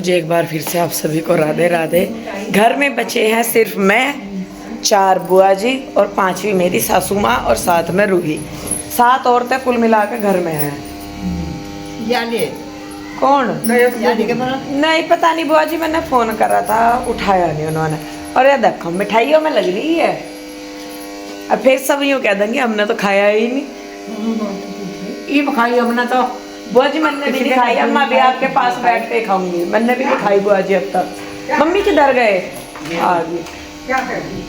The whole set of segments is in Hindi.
मुझे एक बार फिर से आप सभी को राधे राधे। घर में बचे हैं सिर्फ मैं, 4 बुआ जी और 5वीं मेरी सासू माँ और साथ में रूही। 7 औरतें कुल मिला के घर में हैं। कौन? नहीं पता नहीं बुआ जी, मैंने फोन करा था, उठाया नहीं उन्होंने। और ये देखो मिठाइयों में लग रही है। अब फिर सब यूँ कह देंगे हमने तो खाया ही नहीं। ये खाई हमने तो बुआ जी, मैंने भी नहीं खाई। अम्मा भी आपके पास बैठ के खाऊंगी। मैंने भी नहीं खाई बुआ जी अब तक। मम्मी किधर गए? आ गई। क्या कर दी?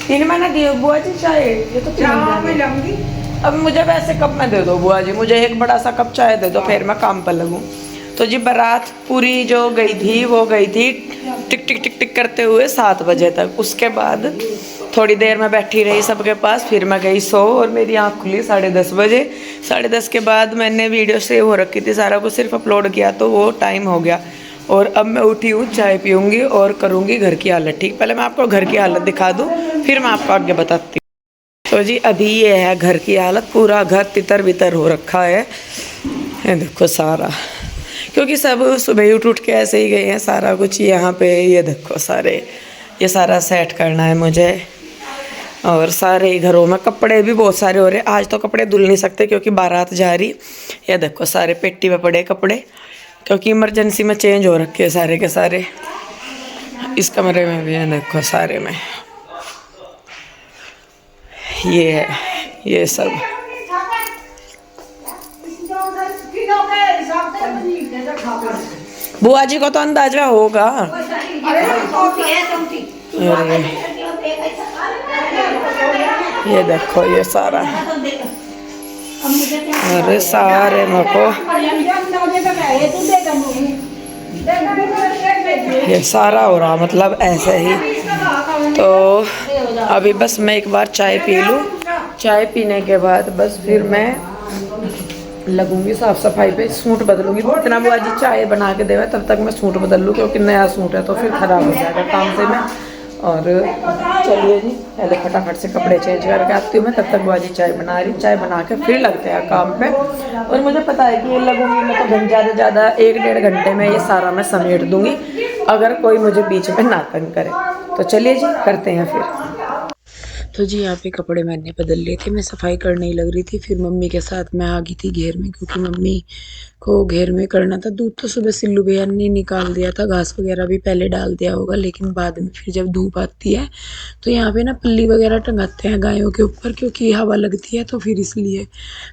3 महीने दिए बुआ जी चाय। ये तो 3 में लूंगी। अब मुझे वैसे कप में दे दो बुआ जी, मुझे एक बड़ा सा कप चाय दे दो, फिर मैं काम पर लगूं। तो जी बारात पूरी जो गई थी वो गई थी टिक टिक टिक टिक करते हुए 7 बजे तक। उसके बाद थोड़ी देर मैं बैठी रही सबके पास, फिर मैं गई सो और मेरी आँख खुली 10:30 बजे। 10:30 के बाद मैंने वीडियो सेव हो रखी थी, सारा कुछ सिर्फ अपलोड किया तो वो टाइम हो गया। और अब मैं उठी हूँ, चाय पीऊँगी और करूँगी घर की हालत ठीक। पहले मैं आपको घर की हालत दिखा दूँ, फिर मैं आपको आगे बताती हूँ। तो जी अभी ये है घर की हालत। पूरा घर तितर बितर हो रखा है। ये देखो सारा, क्योंकि सब सुबह उठ के ऐसे ही गए हैं। सारा कुछ यहाँ पे ये देखो सारे, ये सारा सेट करना है मुझे। और सारे घरों में कपड़े भी बहुत सारे हो रहे हैं। आज तो कपड़े धुल नहीं सकते क्योंकि बारात जा रही। ये देखो सारे पेटी में पड़े कपड़े, क्योंकि इमरजेंसी में चेंज हो रखे हैं सारे के सारे। इस कमरे में भी है देखो सारे में ये है, ये सब। बुआ जी को तो अंदाजा होगा। अरे ये देखो ये सारा, अरे सारे मको ये सारा हो रहा, मतलब ऐसे ही। तो अभी बस मैं एक बार चाय पी लूँ। चाय पीने के बाद बस फिर मैं लगूंगी साफ सफाई पे, सूट बदलूंगी। इतना बुआ जी चाय बना के देवे तब तक मैं सूट बदल लूँ, क्योंकि नया सूट है तो फिर खराब हो जाएगा काम से मैं। और चलिए जी पहले फटाफट से कपड़े चेंज करके आती हूँ मैं, तब तक बुआ जी चाय बना रही। चाय बना के फिर लगते हैं काम पे। और मुझे पता है कि ये लगूंगी मैं तो ज़्यादा से ज़्यादा 1-1.5 घंटे में ये सारा मैं समेट दूंगी, अगर कोई मुझे बीच में ना तंग करे। तो चलिए जी करते हैं फिर। तो जी यहाँ पे कपड़े मैंने बदल लिए थे, मैं सफाई करने ही लग रही थी, फिर मम्मी के साथ मैं आ गई थी घेर में, क्योंकि मम्मी को घेर में करना था। दूध तो सुबह सिल्लू भैया ने निकाल दिया था, घास वगैरह भी पहले डाल दिया होगा, लेकिन बाद में फिर जब धूप आती है तो यहाँ पे ना पल्ली वगैरह टंगाते हैं गायों के ऊपर, क्योंकि हवा लगती है तो फिर इसलिए।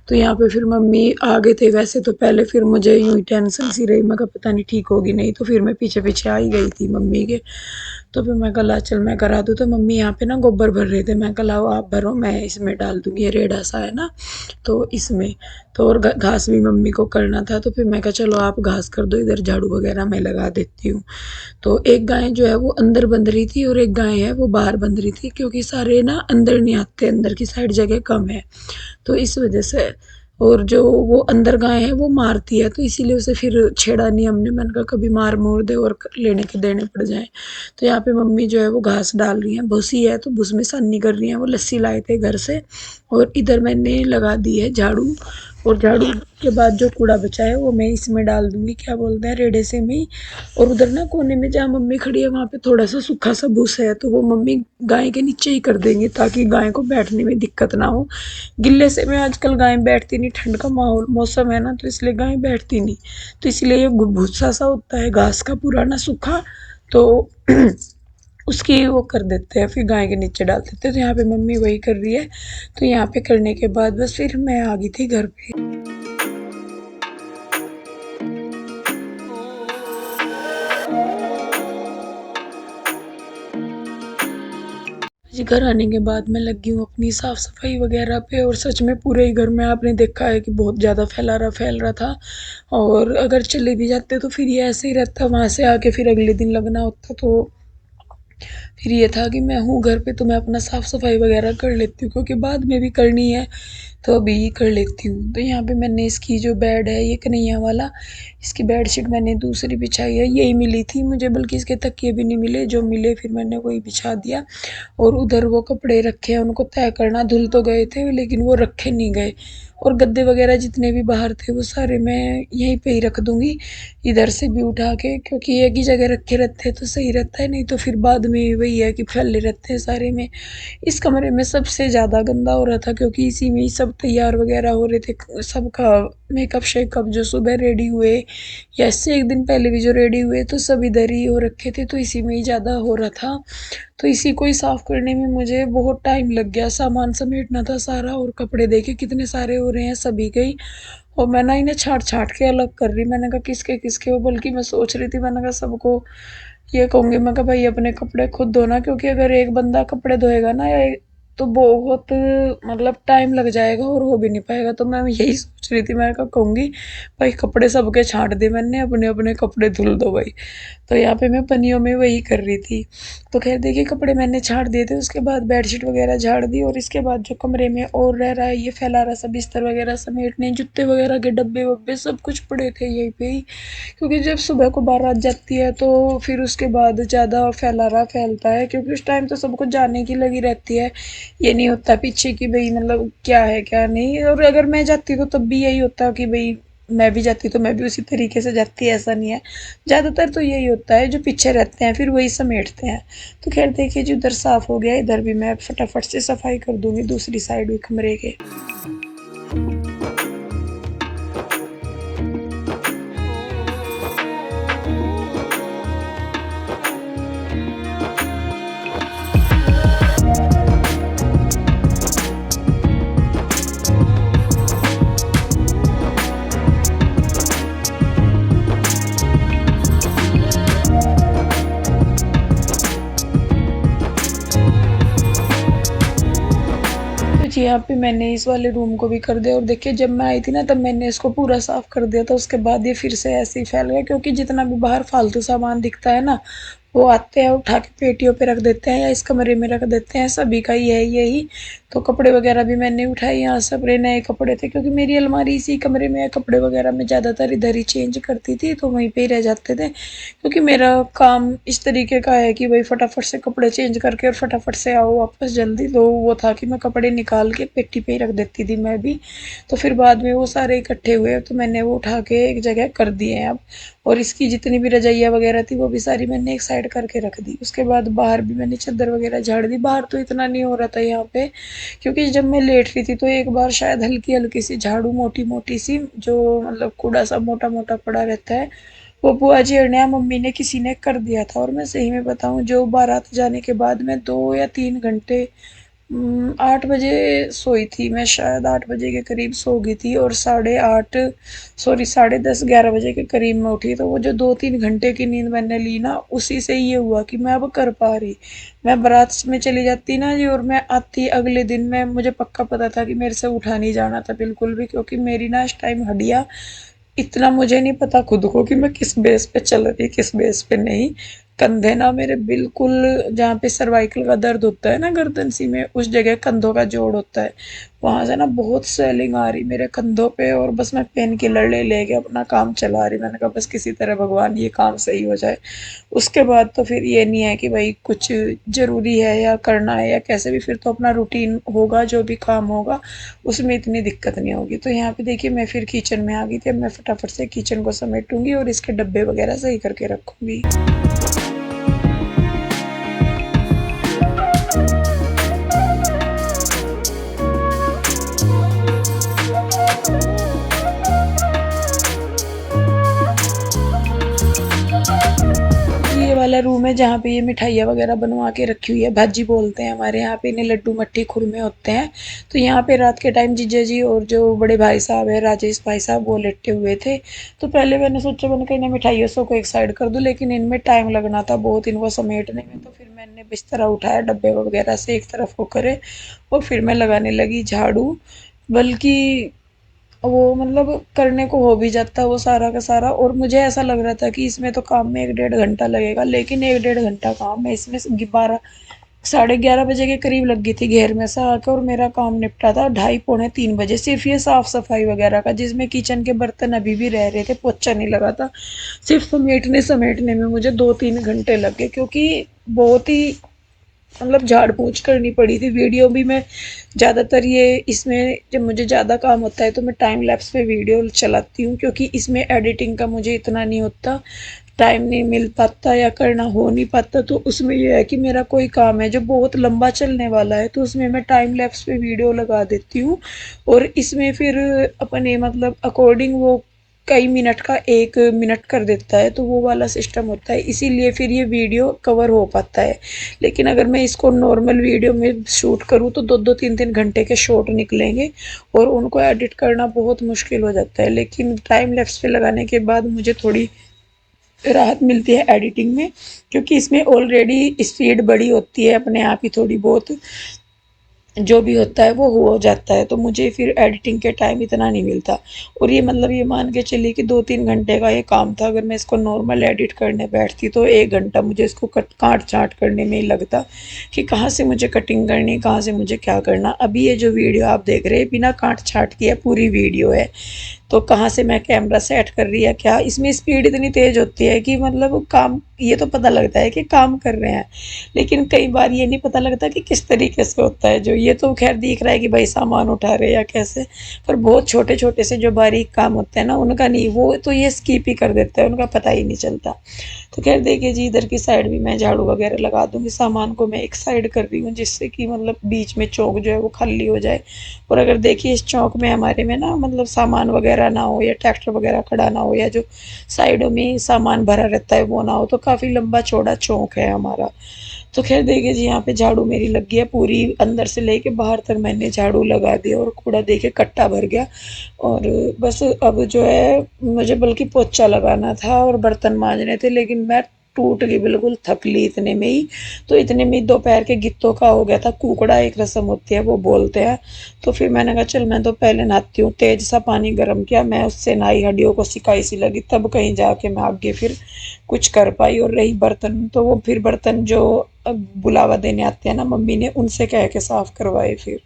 तो यहाँ पे फिर मम्मी आ गए थे वैसे तो पहले, फिर मुझे यूँ टेंशन सी रही, मैं पता नहीं ठीक होगी नहीं, तो फिर मैं पीछे पीछे आ ही गई थी मम्मी के। तो फिर मैं कहा चल मैं करा दूँ। तो मम्मी यहाँ पे ना गोबर भर रहे थे, मैं कहा आप भरो, मैं इसमें डाल दूँगी, ये रेड़ा सा है ना तो इसमें। तो और घास भी मम्मी को करना था, तो फिर मैं कहा चलो आप घास कर दो, इधर झाड़ू वगैरह मैं लगा देती हूँ। तो एक गाय जो है वो अंदर बंध रही थी और एक गाय है वो बाहर बंध रही थी, क्योंकि सारे ना अंदर नहीं आते, अंदर की साइड जगह कम है तो इस वजह से। और जो वो अंदर गाय है वो मारती है, तो इसीलिए उसे फिर छेड़ा नहीं हमने। मैंने कहा कभी मार मोर दे और लेने के देने पड़ जाए। तो यहाँ पे मम्मी जो है वो घास डाल रही है, भूसी है तो भूस में सानी कर रही है। वो लस्सी लाए थे घर से, और इधर मैंने लगा दी है झाड़ू। और झाड़ू के बाद जो कूड़ा बचा है वो मैं इसमें डाल दूंगी, क्या बोलते हैं, रेड़े से में। और उधर ना कोने में जहाँ मम्मी खड़ी है वहाँ पे थोड़ा सा सूखा सा भूस है, तो वो मम्मी गाय के नीचे ही कर देंगे, ताकि गाय को बैठने में दिक्कत ना हो। गिल्ले से में आजकल गाय बैठती नहीं, ठंड का माहौल मौसम है ना, तो इसलिए गाय बैठती नहीं। तो इसलिए ये भूसा सा होता है घास का पुराना सूखा, तो उसकी वो कर देते हैं, फिर गाय के नीचे डाल देते हैं। तो यहाँ पे मम्मी वही कर रही है। तो यहाँ पे करने के बाद बस फिर मैं आ गई थी घर पे। जी घर आने के बाद मैं लगी हूँ अपनी साफ़ सफाई वगैरह पे, और सच में पूरे ही घर में आपने देखा है कि बहुत ज़्यादा फैल रहा था। और अगर चले भी जाते तो फिर ये ऐसे ही रहता, वहाँ से आके फिर अगले दिन लगना होता। तो फिर ये था कि मैं हूँ घर पे तो मैं अपना साफ़ सफाई वगैरह कर लेती हूँ, क्योंकि बाद में भी करनी है तो अभी कर लेती हूँ। तो यहाँ पे मैंने इसकी जो बेड है ये कन्हैया वाला, इसकी बेडशीट मैंने दूसरी बिछाई है, यही मिली थी मुझे, बल्कि इसके तकिए भी नहीं मिले, जो मिले फिर मैंने वही बिछा दिया। और उधर वो कपड़े रखे हैं, उनको तय करना, धुल तो गए थे लेकिन वो रखे नहीं गए। और गद्दे वगैरह जितने भी बाहर थे वो सारे मैं यहीं पे ही रख दूंगी, इधर से भी उठा के, क्योंकि एक ही जगह रखे रहते हैं तो सही रहता है, नहीं तो फिर बाद में वही है कि फैले रहते हैं सारे में। इस कमरे में सबसे ज़्यादा गंदा हो रहा था, क्योंकि इसी में ही सब तैयार वगैरह हो रहे थे, सबका मेकअप शेकअप, जो सुबह रेडी हुए या इससे एक दिन पहले भी जो रेडी हुए, तो सब इधर ही हो रखे थे, तो इसी में ही ज़्यादा हो रहा था। तो इसी को ही साफ़ करने में मुझे बहुत टाइम लग गया, सामान समेटना था सारा, और कपड़े देखे कितने सारे हो रहे हैं सभी के ही। और मैं ना इन्हें छाँट छाँट के अलग कर रही, मैंने कहा किसके किसके हो, बल्कि मैं सोच रही थी, मैंने कहा सबको ये कहूँगी, मैं कहा भाई अपने कपड़े खुद धोना, क्योंकि अगर एक बंदा कपड़े धोएगा ना या तो बहुत मतलब टाइम लग जाएगा और हो भी नहीं पाएगा। तो मैं यही सोच रही थी, मैं कहा कहूँगी भाई कपड़े सबके छाँट दे मैंने, अपने अपने कपड़े धुल दो भाई। तो यहाँ पे मैं पन्नियों में वही कर रही थी। तो खैर देखिए कपड़े मैंने झाड़ दिए थे, उसके बाद बेडशीट वगैरह झाड़ दी, और इसके बाद जो कमरे में और रह रहा है ये फैला रहा सब बिस्तर वगैरह समेटने, जूते वगैरह के डब्बे वब्बे सब कुछ पड़े थे यहीं पे ही, क्योंकि जब सुबह को बारात जाती है तो फिर उसके बाद ज़्यादा फैला रहा फैलता है, क्योंकि उस टाइम तो सबको जाने की लगी रहती है, ये नहीं होता पीछे कि भाई मतलब क्या है क्या नहीं। और अगर मैं जाती तो तब भी यही होता कि भाई मैं भी जाती तो मैं भी उसी तरीके से जाती, ऐसा नहीं है। ज़्यादातर तो यही होता है, जो पीछे रहते हैं फिर वही समेटते हैं। तो खैर देखिए जी उधर साफ़ हो गया, इधर भी मैं फटाफट से सफाई कर दूंगी दूसरी साइड भी कमरे के। तो जी यहाँ पे मैंने इस वाले रूम को भी कर दिया, और देखिए जब मैं आई थी ना तब मैंने इसको पूरा साफ कर दिया था, उसके बाद ये फिर से ऐसे ही फैल गया, क्योंकि जितना भी बाहर फालतू सामान दिखता है ना वो आते हैं उठा के पेटियों पे रख देते हैं या इस कमरे में रख देते हैं, सभी का ही है यही। तो कपड़े वगैरह भी मैंने उठाए, यहाँ सब नए कपड़े थे, क्योंकि मेरी अलमारी इसी कमरे में है, कपड़े वगैरह मैं ज़्यादातर इधर ही चेंज करती थी तो वहीं पे ही रह जाते थे, क्योंकि मेरा काम इस तरीके का है कि भाई फटाफट से कपड़े चेंज करके और फटाफट से आओ वापस जल्दी। तो वो था कि मैं कपड़े निकाल के पेटी पे ही रख देती थी मैं भी, तो फिर बाद में वो सारे इकट्ठे हुए तो मैंने वो उठा के एक जगह कर दिए हैं अब। और इसकी जितनी भी रजाइयाँ वगैरह थी वो भी सारी मैंने एक साइड करके रख दी। उसके बाद बाहर भी मैंने चादर वगैरह झाड़ दी, बाहर तो इतना नहीं हो रहा था यहाँ पे, क्योंकि जब मैं लेट रही थी तो एक बार शायद हल्की हल्की सी झाड़ू मोटी मोटी सी, जो मतलब कूड़ा सा मोटा मोटा पड़ा रहता है, वो बुआ जी और नया मम्मी ने किसी ने कर दिया था। और मैं सही में बताऊं, जो बारात जाने के बाद मैं 2 या 3 घंटे 8 बजे सोई थी मैं, शायद 8 बजे के करीब सो गई थी, और 8:30 सॉरी 10:30 11 बजे के करीब में उठी। तो वो जो 2-3 घंटे की नींद मैंने ली ना, उसी से ये हुआ कि मैं अब कर पा रही। मैं बारात में चली जाती ना जी और मैं आती अगले दिन में, मुझे पक्का पता था कि मेरे से उठा नहीं जाना था बिल्कुल भी, क्योंकि मेरी ना इस टाइम हड्डियाँ, इतना मुझे नहीं पता खुद को कि मैं किस बेस पे चल रही किस बेस पे नहीं। कंधे ना मेरे बिल्कुल, जहाँ पे सर्वाइकल का दर्द होता है ना गर्दन सी में, उस जगह कंधों का जोड़ होता है, वहां से ना बहुत स्वेलिंग आ रही मेरे कंधों पे, और बस मैं पेन किलर ले लेके अपना काम चला रही। मैंने कहा बस किसी तरह भगवान ये काम सही हो जाए। उसके बाद तो फिर ये नहीं है कि भाई कुछ जरूरी है या करना है या कैसे भी, फिर तो अपना रूटीन होगा, जो भी काम होगा उसमें इतनी दिक्कत नहीं होगी। तो यहाँ पे देखिए मैं फिर किचन में आ गई थी, अब मैं फटाफट से किचन को समेटूंगी और इसके डब्बे वगैरह सही करके रखूंगी। ये वाला रूम है जहाँ पे ये मिठाइयाँ वगैरह बनवा के रखी हुई है, भाजी बोलते हैं हमारे यहाँ पे इन्हें, लड्डू मट्ठी खुरमे होते हैं। तो यहाँ पे रात के टाइम जीजा जी और जो बड़े भाई साहब है राजेश भाई साहब, वो लेटे हुए थे। तो पहले मैंने सोचा मैंने कहा इन्हें मिठाइयों सो को एक साइड कर दूँ, लेकिन इनमें टाइम लगना था बहुत इनको समेटने में, तो फिर मैंने बिस्तरा उठाया डब्बे वगैरह से एक तरफ को करे, और फिर मैं लगाने लगी झाड़ू। बल्कि वो मतलब करने को हो भी जाता वो सारा का सारा, और मुझे ऐसा लग रहा था कि इसमें तो काम में 1-1.5 घंटा लगेगा, लेकिन 1-1.5 घंटा काम है इसमें 12 11:30 बजे के करीब लग गई थी घेर में से आकर, और मेरा काम निपटा था 2:30-3 बजे। सिर्फ ये साफ़ सफाई वगैरह का, जिसमें किचन के बर्तन अभी भी रह रहे थे, पोछा नहीं लगा था। सिर्फ समेटने समेटने में मुझे 2-3 घंटे लग गए, क्योंकि बहुत ही मतलब झाड़ पोंछ करनी पड़ी थी। वीडियो भी मैं ज़्यादातर ये इसमें जब मुझे ज़्यादा काम होता है तो मैं टाइम लैप्स पे वीडियो चलाती हूँ, क्योंकि इसमें एडिटिंग का मुझे इतना नहीं होता, टाइम नहीं मिल पाता या करना हो नहीं पाता। तो उसमें ये है कि मेरा कोई काम है जो बहुत लंबा चलने वाला है, तो उसमें मैं टाइम लैप्स पे वीडियो लगा देती हूँ, और इसमें फिर अपने मतलब अकॉर्डिंग वो कई मिनट का 1 मिनट कर देता है, तो वो वाला सिस्टम होता है, इसीलिए फिर ये वीडियो कवर हो पाता है। लेकिन अगर मैं इसको नॉर्मल वीडियो में शूट करूँ तो 2-2 3-3 घंटे के शॉट निकलेंगे, और उनको एडिट करना बहुत मुश्किल हो जाता है। लेकिन टाइम लैप्स पे लगाने के बाद मुझे थोड़ी राहत मिलती है एडिटिंग में, क्योंकि इसमें ऑलरेडी स्पीड बड़ी होती है अपने आप ही, थोड़ी बहुत जो भी होता है वो हो जाता है, तो मुझे फिर एडिटिंग के टाइम इतना नहीं मिलता। और ये मतलब ये मान के चलिए कि 2-3 घंटे का ये काम था। अगर मैं इसको नॉर्मल एडिट करने बैठती तो 1 घंटा मुझे इसको काट छाँट करने में ही लगता, कि कहाँ से मुझे कटिंग करनी, कहाँ से मुझे क्या करना। अभी ये जो वीडियो आप देख रहे हैं बिना काट छाँट किया पूरी वीडियो है, तो कहाँ से मैं कैमरा सेट कर रही है क्या, इसमें स्पीड इतनी तेज़ होती है कि मतलब काम, ये तो पता लगता है कि काम कर रहे हैं, लेकिन कई बार ये नहीं पता लगता कि किस तरीके से होता है। जो ये तो खैर दिख रहा है कि भाई सामान उठा रहे या कैसे, पर बहुत छोटे छोटे से जो बारीक काम होते हैं ना, उनका नहीं, वो तो ये स्किप ही कर देता है, उनका पता ही नहीं चलता। तो खैर देखिए जी, इधर की साइड भी मैं झाड़ू वगैरह लगा दूंगी। सामान को मैं एक साइड कर रही हूँ, जिससे कि मतलब बीच में चौक जो है वो खाली हो जाए। और अगर देखिए इस चौक में हमारे में ना मतलब सामान वगैरह ना हो, या ट्रैक्टर वगैरह खड़ा ना हो, या जो साइडों में सामान भरा रहता है वो ना हो, तो काफ़ी लंबा चौड़ा चौक है हमारा। तो खैर देखिए जी, यहाँ पे झाड़ू मेरी लग गई है पूरी, अंदर से लेके बाहर तक मैंने झाड़ू लगा दिया, और कूड़ा देखिए कट्टा भर गया। और बस अब जो है मुझे बल्कि पोछा लगाना था और बर्तन मांजने थे, लेकिन मैं टूट गई, बिल्कुल थक ली इतने में ही। तो इतने में दोपहर के गित्तों का हो गया था, कुकड़ा एक रस्म होती है वो बोलते हैं। तो फिर मैंने कहा चल मैं तो पहले नहाती हूँ, तेज सा पानी गर्म किया, मैं उससे नहाई, हड्डियों को सिकाई सी लगी, तब कहीं जाके मैं आगे फिर कुछ कर पाई। और रही बर्तन, तो वो फिर बर्तन जो अब बुलावा देने आते हैं ना मम्मी ने, उनसे कह के साफ करवाए फिर।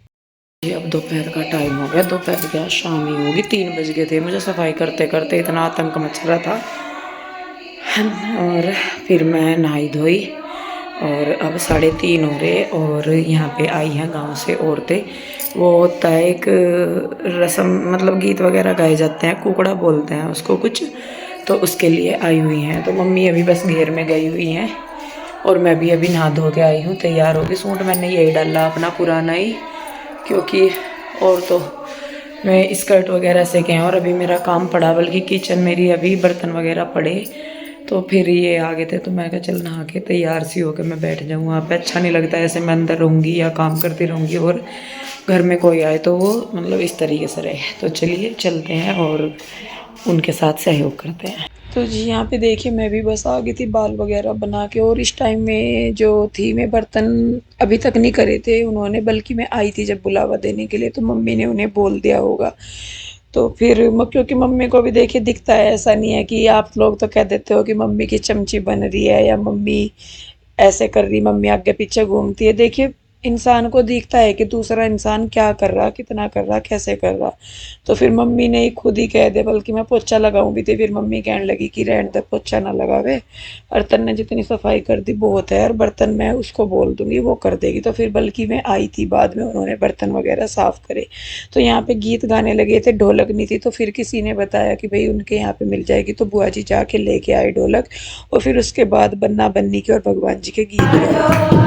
ये अब दोपहर का टाइम हो गया, दोपहर क्या शाम ही होगी, 3 बज गए थे। मुझे सफाई करते करते इतना आतंक मच रहा था। और फिर मैं नहाई धोई, और अब 3:30 हो रहे, और यहाँ पे आई हैं गांव से औरतें। वो होता है एक रस्म, मतलब गीत वगैरह गाए जाते हैं, कुकड़ा बोलते हैं उसको कुछ, तो उसके लिए आई हुई हैं। तो मम्मी अभी बस घेर में गई हुई हैं, और मैं भी अभी नहा धो के आई हूँ, तैयार होगी। सूट मैंने यही डाला अपना पुराना ही, क्योंकि और तो मैं स्कर्ट वगैरह से के हैं, और अभी मेरा काम पड़ा, बल्कि किचन मेरी अभी बर्तन वगैरह पड़े। तो फिर ये आ गए थे, तो मैं कहा चल नहा के तैयार सी होकर मैं बैठ जाऊँ वहाँ पे। अच्छा नहीं लगता ऐसे, मैं अंदर रहूँगी या काम करती रहूँगी, और घर में कोई आए तो वो मतलब इस तरीके से रहे। तो चलिए चलते हैं और उनके साथ सहयोग करते हैं। तो जी यहाँ पे देखिए, मैं भी बस आ गई थी बाल वगैरह बना के, और इस टाइम में जो थी मैं बर्तन अभी तक नहीं करे थे उन्होंने, बल्कि मैं आई थी जब बुलावा देने के लिए, तो मम्मी ने उन्हें बोल दिया होगा। तो फिर क्योंकि मम्मी को भी देखिए दिखता है, ऐसा नहीं है कि आप लोग तो कह देते हो कि मम्मी की चमची बन रही है, या मम्मी ऐसे कर रही, मम्मी आगे पीछे घूमती है। देखिए इंसान को दिखता है कि दूसरा इंसान क्या कर रहा, कितना कर रहा, कैसे कर रहा। तो फिर मम्मी ने ही खुद ही कह दे, बल्कि मैं पोछा लगाऊं भी थी, फिर मम्मी कहने लगी कि रहने दे, पोछा ना लगावे, बर्तन ने जितनी सफाई कर दी बहुत है, और बर्तन मैं उसको बोल दूंगी वो कर देगी। तो फिर बल्कि मैं आई थी बाद में, उन्होंने बर्तन वगैरह साफ करे। तो यहाँ पे गीत गाने लगे थे, ढोलक नहीं थी, तो फिर किसी ने बताया कि भाई उनके यहाँ पे मिल जाएगी, तो बुआ जी जाके लेके आए ढोलक, और फिर उसके बाद बन्ना बन्नी के और भगवान जी के गीत गाए।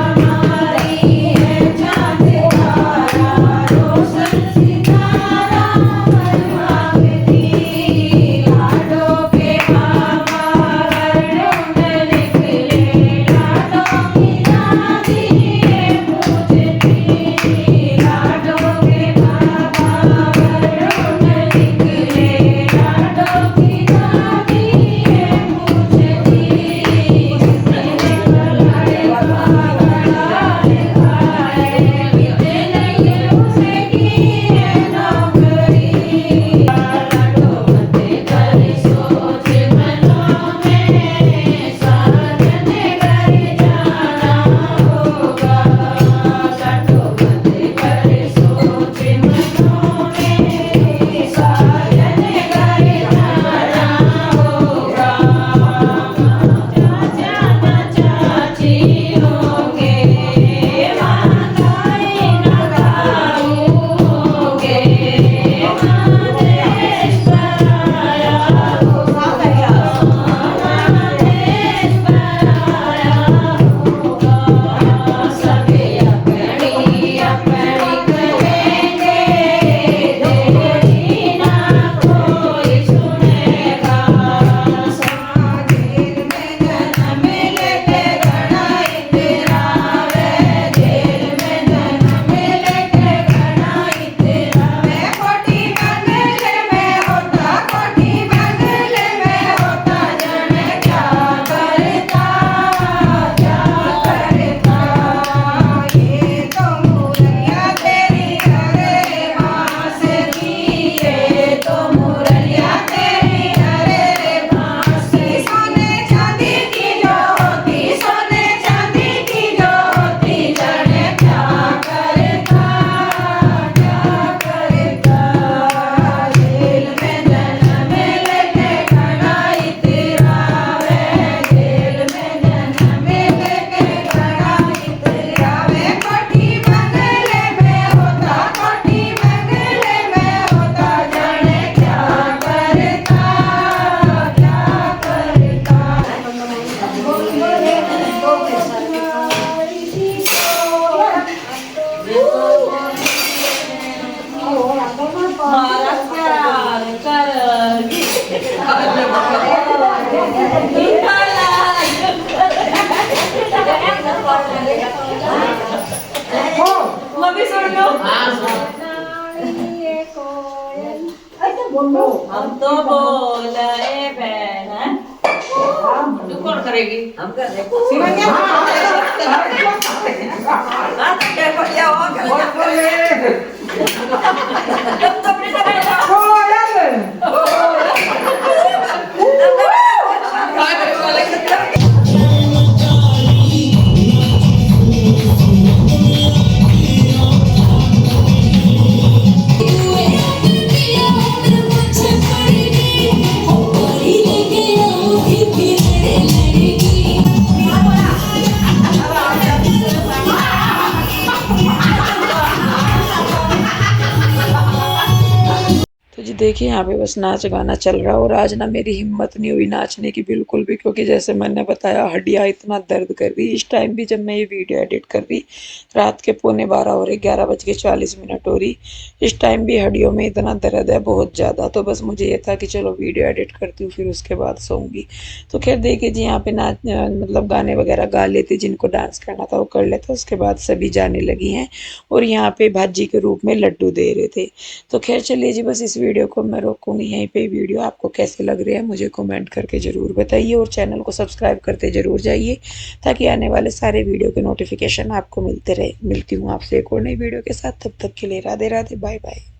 करेगी? हम कर रहे तो जी देखिए यहाँ पे बस नाच गाना चल रहा है और आज ना मेरी हिम्मत नहीं हुई नाचने की बिल्कुल भी, क्योंकि जैसे मैंने बताया हड्डियाँ इतना दर्द कर रही। इस टाइम भी जब मैं ये वीडियो एडिट कर रही, रात के 11:15 हो रहे, 11:40 हो रही, इस टाइम भी हड्डियों में इतना दर्द है बहुत ज़्यादा। तो बस मुझे ये था कि चलो वीडियो एडिट करती हूँ फिर उसके बाद सोऊंगी। तो खैर देखिए जी यहाँ पे नाच मतलब गाने वगैरह गा लेते, जिनको डांस करना था वो कर लेते, उसके बाद सभी जाने लगी हैं और यहाँ पे भाजी के रूप में लड्डू दे रहे थे। तो खैर चलिए जी, बस इस वीडियो को मैं रोकूंगी यहीं पे। वीडियो आपको कैसे लग रही है मुझे कमेंट करके ज़रूर बताइए और चैनल को सब्सक्राइब करते ज़रूर जाइए ताकि आने वाले सारे वीडियो के नोटिफिकेशन आपको मिलते रहे। मिलती हूँ आपसे एक और नई वीडियो के साथ, तब तक के लिए राधे राधे, बाय बाय।